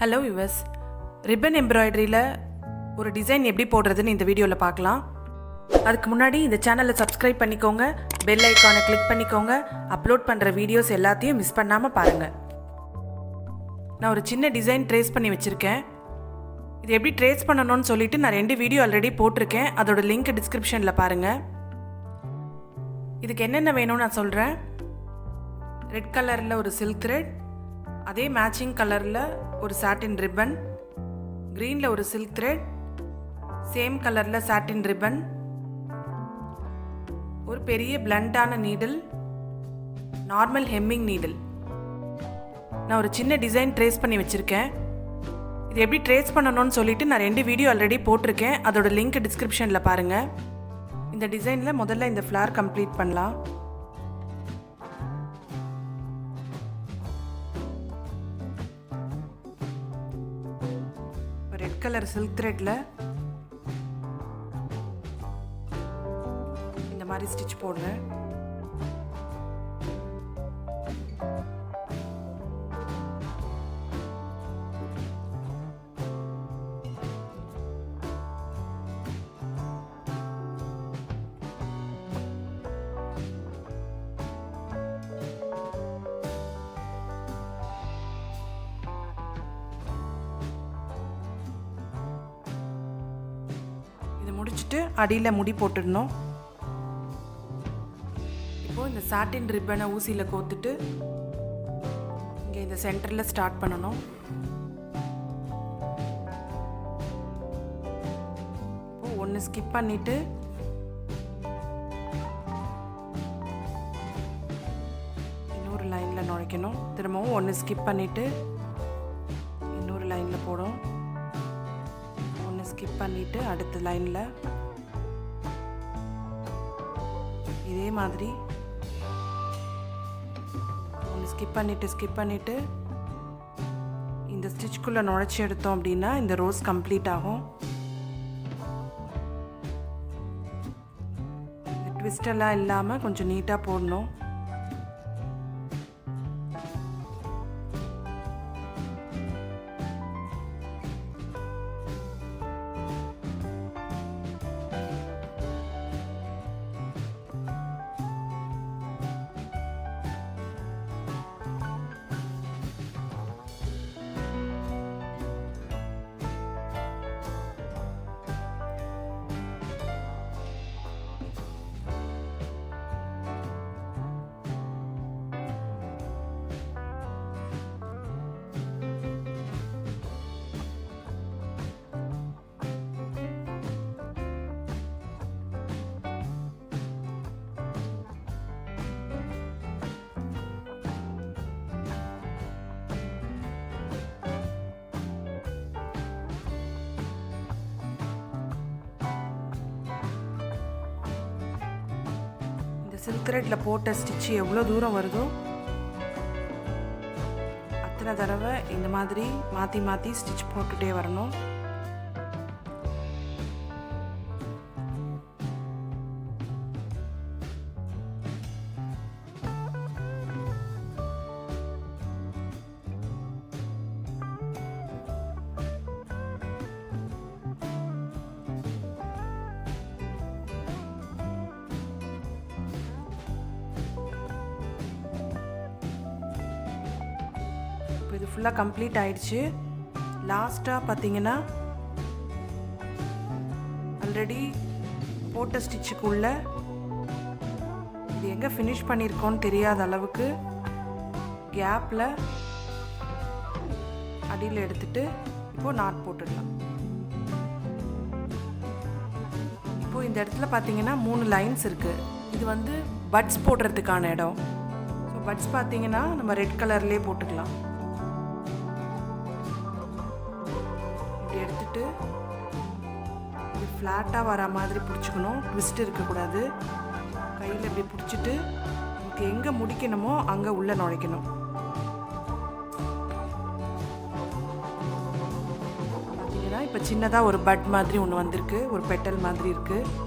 Hello yours, ribbon எம்ப்ராய்டரியில் ஒரு design எப்படி போடுறதுன்னு இந்த வீடியோவில் பார்க்கலாம். அதுக்கு முன்னாடி இந்த சேனலை சப்ஸ்கிரைப் பண்ணிக்கோங்க, பெல் ஐக்கானை கிளிக் பண்ணிக்கோங்க. அப்லோட் பண்ணுற வீடியோஸ் எல்லாத்தையும் மிஸ் பண்ணாமல் பாருங்கள். நான் ஒரு சின்ன டிசைன் ட்ரேஸ் பண்ணி வச்சுருக்கேன். இது எப்படி ட்ரேஸ் பண்ணணும்னு சொல்லிட்டு நான் 2 வீடியோ ஆல்ரெடி போட்டிருக்கேன். அதோட லிங்க் டிஸ்கிரிப்ஷனில் பாருங்கள். இதுக்கு என்னென்ன வேணும்னு நான் சொல்கிறேன். ரெட் கலரில் ஒரு சில்க் த்ரெட், அதே மேட்சிங் கலரில் ஒரு சாட்டின் ரிப்பன், க்ரீனில் ஒரு சில்க் த்ரெட், சேம் கலரில் சாட்டின் ரிப்பன், ஒரு பெரிய பிளண்டான நீடில், நார்மல் ஹெம்மிங் நீடில். நான் ஒரு சின்ன டிசைன் ட்ரேஸ் பண்ணி வச்சுருக்கேன். இது எப்படி ட்ரேஸ் பண்ணணும்னு சொல்லிட்டு நான் 2 வீடியோ ஆல்ரெடி போட்டிருக்கேன். அதோட லிங்க் டிஸ்கிரிப்ஷனில் பாருங்கள். இந்த டிசைனில் முதல்ல இந்த ஃப்ளார் கம்ப்ளீட் பண்ணலாம். ரெட் கலர் சில்க் த்ரெட்ல இந்த மாதிரி ஸ்டிச் போடுறேன். முடிச்சுட்டு அடியில் முடி போட்டுடணும். இப்போது இந்த சாட்டின் ரிப்பனை ஊசியில் கோத்துட்டு இங்கே இந்த சென்டரில் ஸ்டார்ட் பண்ணணும். இப்போது ஒன்று ஸ்கிப் பண்ணிவிட்டு இன்னொரு லைனில் நுழைக்கணும். திரும்பவும் ஒன்று ஸ்கிப் பண்ணிவிட்டு இன்னொரு லைனில் போடும். ஸ்கிப் பண்ணிவிட்டு அடுத்த லைனில் இதே மாதிரி ஒன்று ஸ்கிப் பண்ணிவிட்டு இந்த ஸ்டிச்சுக்குள்ளே நுழைச்சி எடுத்தோம் அப்படின்னா இந்த ரோஸ் கம்ப்ளீட் ஆகும். இந்த ட்விஸ்டெல்லாம் இல்லாமல் கொஞ்சம் நீட்டாக போடணும். சில்க் த்ரெட்டில் போட்ட ஸ்டிச்சு எவ்வளோ தூரம் வருதோ அத்தனை தடவை இந்த மாதிரி மாற்றி மாற்றி ஸ்டிச் போட்டுகிட்டே வரணும். இது ஃபுல்லாக கம்ப்ளீட் ஆயிடுச்சு. லாஸ்ட்டாக பார்த்தீங்கன்னா ஆல்ரெடி போட்ட ஸ்டிச்சுக்குள்ள இது எங்கே ஃபினிஷ் பண்ணியிருக்கோன்னு தெரியாத அளவுக்கு கேப்பில் அடியில் எடுத்துட்டு இப்போது நாட் போட்டுடலாம். இப்போது இந்த இடத்துல பார்த்தீங்கன்னா 3 லைன்ஸ் இருக்குது. இது வந்து பட்ஸ் போடுறதுக்கான இடம். ஸோ பட்ஸ் பார்த்தீங்கன்னா நம்ம ரெட் கலர்லேயே போட்டுக்கலாம். எடுத்துட்டு இது ஃப்ளாட்டாக வர மாதிரி பிடிச்சிக்கணும். ட்விஸ்ட் இருக்கக்கூடாது. கையில் இப்படி பிடிச்சிட்டு நமக்கு எங்கே முடிக்கணுமோ அங்கே உள்ளே நுழைக்கணும். பார்த்தீங்கன்னா இப்போ சின்னதாக ஒரு பட் மாதிரி ஒன்று வந்திருக்கு, ஒரு பெட்டல் மாதிரி இருக்குது.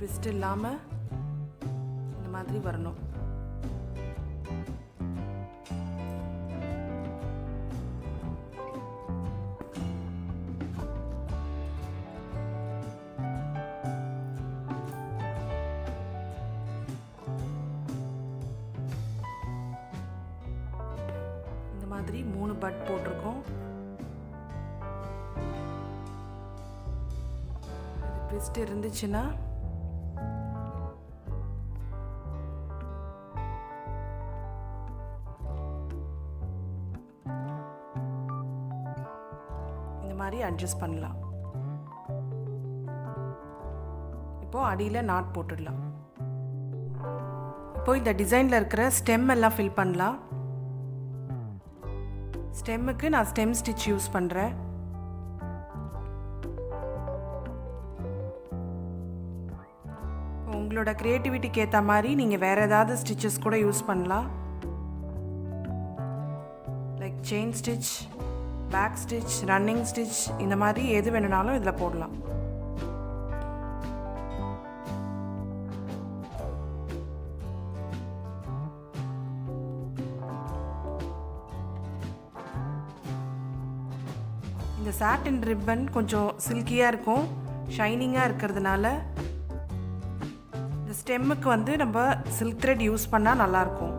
ட்விஸ்ட் இல்லாமல் இந்த மாதிரி வரணும். இந்த மாதிரி 3 பட் போட்டிருக்கோம். ட்விஸ்ட் இருந்துச்சுன்னா இந்த மாதிரி அட்ஜஸ்ட் பண்ணலாம். இப்போ அடியில் நாட் போட்டுடலாம். இப்போ இந்த டிசைனில் இருக்கிற ஸ்டெம் எல்லாம் ஃபில் பண்ணலாம். ஸ்டெம்முக்கு நான் ஸ்டெம் ஸ்டிச் யூஸ் பண்ணுறேன். உங்களோட க்ரியேட்டிவிட்டிக்கு ஏற்ற மாதிரி நீங்கள் வேறு ஏதாவது ஸ்டிச்சஸ் கூட யூஸ் பண்ணலாம். Like chain stitch, back stitch, running stitch, இந்த மாதிரி எது வேணுனாலும் இதில் போடலாம். இந்த சாட்டின் ரிப்பன் கொஞ்சம் சில்கியாக இருக்கும், ஷைனிங்காக இருக்கிறதுனால இந்த ஸ்டெம்முக்கு வந்து நம்ம சில்க் த்ரெட் யூஸ் பண்ணால் நல்லாயிருக்கும்.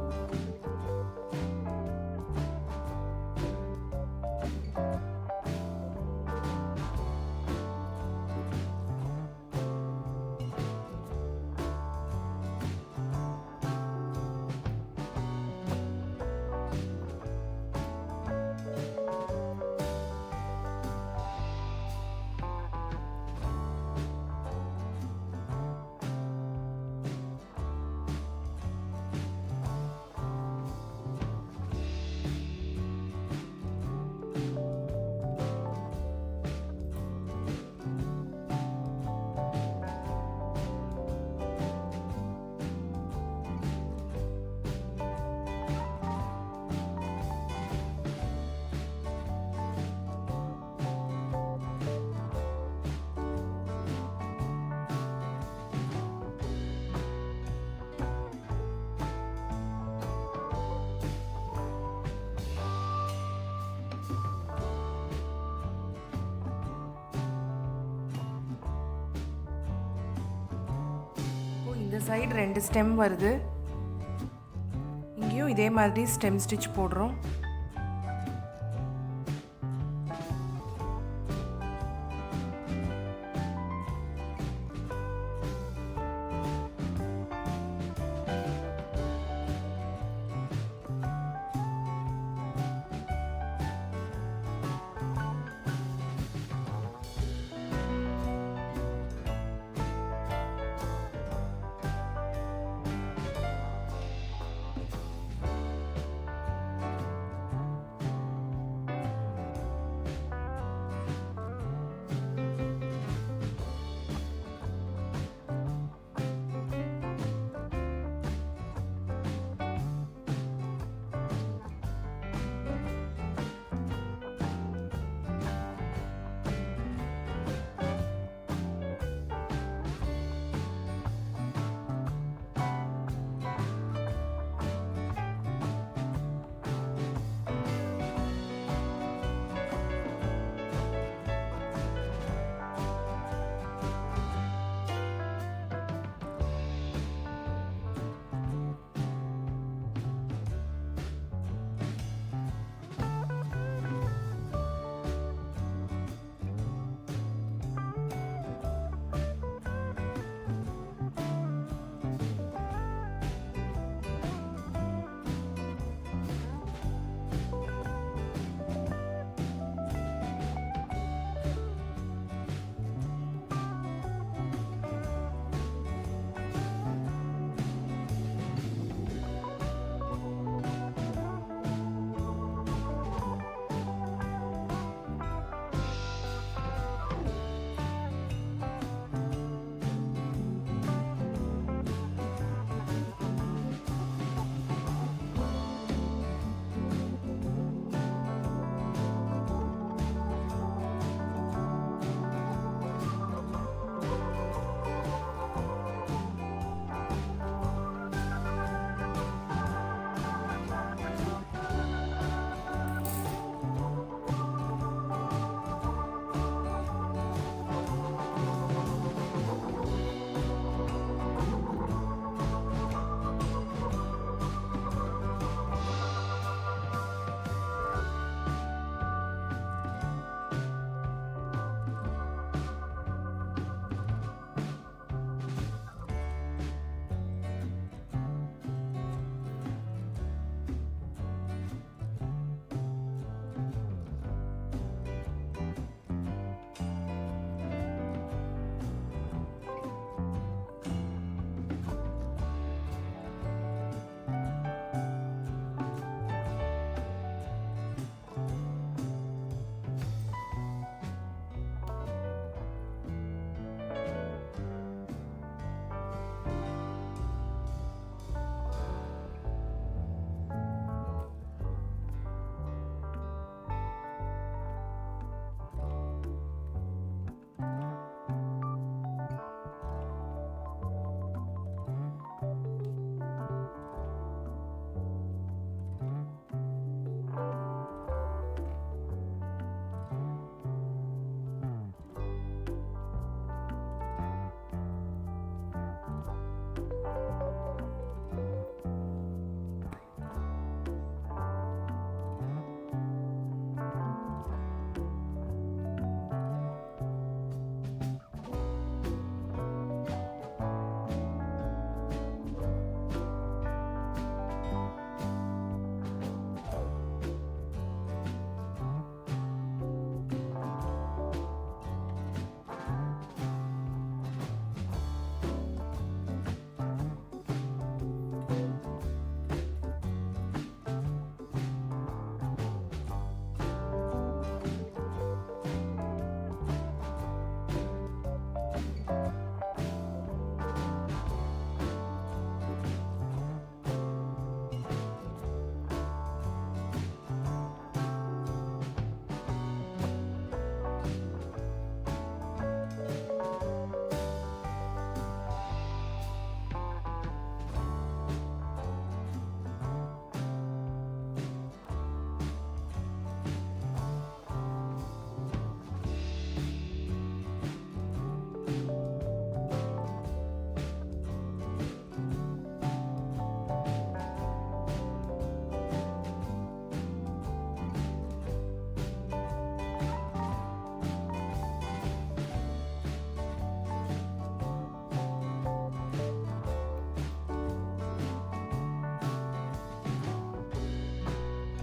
இந்த சைடு 2 ஸ்டெம் வருது. இங்கேயும் இதே மாதிரி ஸ்டெம் ஸ்டிச் போடுறோம்.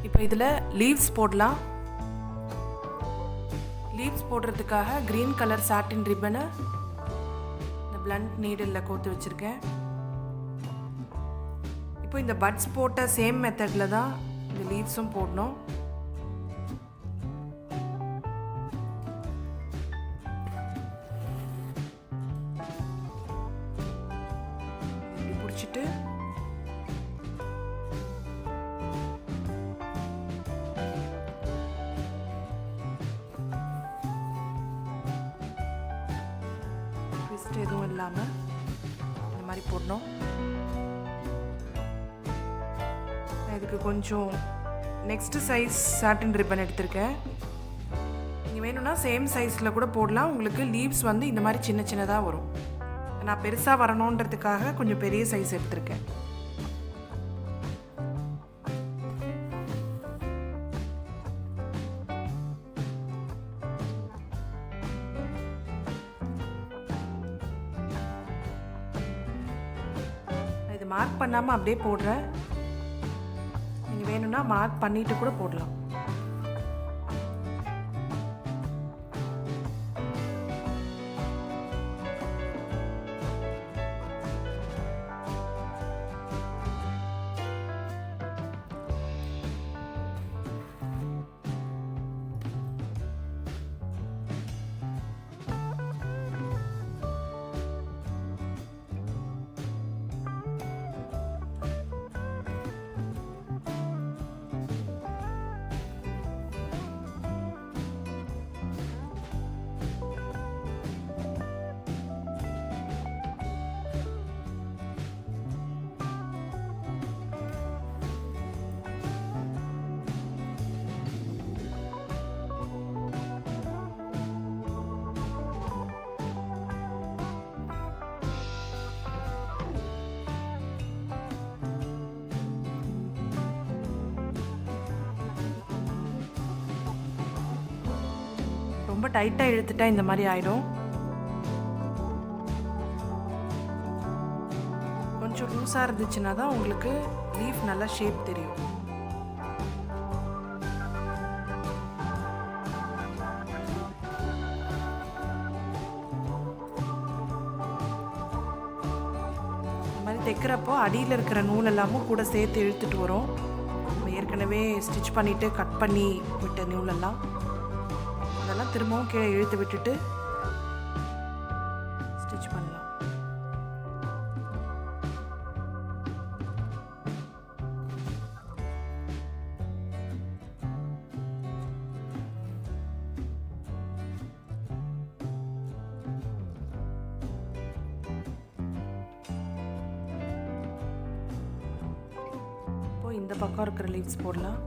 இப்போ இதில் லீவ்ஸ் போடலாம். லீவ்ஸ் போடுறதுக்காக க்ரீன் கலர் சாட்டின் ரிப்பனை இந்த பிளண்ட் நீடில் கோர்த்து வச்சுருக்கேன். இப்போ இந்த பட்ஸ் போட்ட சேம் மெத்தடில் தான் இந்த லீவ்ஸும் போடணும். இப்படி பிடிச்சிட்டு ட்விஸ்ட் எதுவும் இல்லாமல் இந்த மாதிரி போடணும். இதுக்கு கொஞ்சம் நெக்ஸ்ட் சைஸ் சாட்டின் ரிப்பன் எடுத்திருக்கேன். நீங்கள் வேணும்னா சேம் சைஸில் கூட போடலாம். உங்களுக்கு லீவ்ஸ் வந்து இந்த மாதிரி சின்ன சின்னதாக வரும். நான் பெருசாக வரணுன்றதுக்காக கொஞ்சம் பெரிய சைஸ் எடுத்திருக்கேன். இது மார்க் பண்ணாமல் அப்படியே போடுறேன். நீங்கள் வேணும்னா மார்க் பண்ணிட்டு கூட போடலாம். ரொம்ப டைட்டாக இழுத்துட்டா இந்த மாதிரி ஆயிடும். கொஞ்சம் லூஸாக இருந்துச்சுன்னா தான் உங்களுக்கு லீஃப் நல்லா ஷேப் தெரியும். இந்த மாதிரி தைக்கிறப்போ அடியில் இருக்கிற நூல் எல்லாமும் கூட சேர்த்து இழுத்துட்டு வரும். நம்ம ஏற்கனவே ஸ்டிச் பண்ணிவிட்டு கட் பண்ணி விட்ட நூலெல்லாம் அதெல்லாம் திரும்பவும் கீழே இழுத்து விட்டுட்டு ஸ்டிச் பண்ணலாம். இப்போ இந்த பக்கம் இருக்கிற லீவ்ஸ் போடலாம்.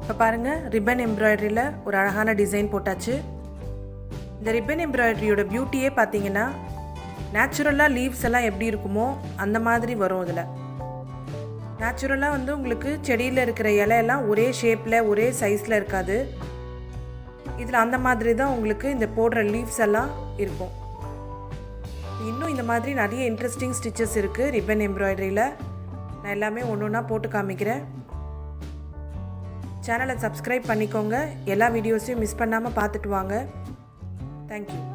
இப்போ பாருங்கள், ரிப்பன் எம்ப்ராய்டரியில் ஒரு அழகான டிசைன் போட்டாச்சு. இந்த ரிப்பன் எம்ப்ராய்டரியோட பியூட்டியே பார்த்தீங்கன்னா, நேச்சுரலாக லீவ்ஸ் எல்லாம் எப்படி இருக்குமோ அந்த மாதிரி வரும். இதில் நேச்சுரலாக வந்து உங்களுக்கு செடியில் இருக்கிற இலையெல்லாம் ஒரே ஷேப்பில் ஒரே சைஸில் இருக்காது. இதில் அந்த மாதிரி தான் உங்களுக்கு இந்த போடுற லீவ்ஸ் எல்லாம் இருக்கும். இன்னும் இந்த மாதிரி நிறைய இன்ட்ரெஸ்டிங் ஸ்டிச்சஸ் இருக்குது ரிப்பன் எம்ப்ராய்டரியில். நான் எல்லாமே ஒன்று ஒன்றா போட்டு காமிக்கிறேன். சேனலை சப்ஸ்கிரைப் பண்ணிக்கோங்க. எல்லா வீடியோஸையும் மிஸ் பண்ணாமல் பார்த்துட்டு வாங்க. தேங்க்யூ.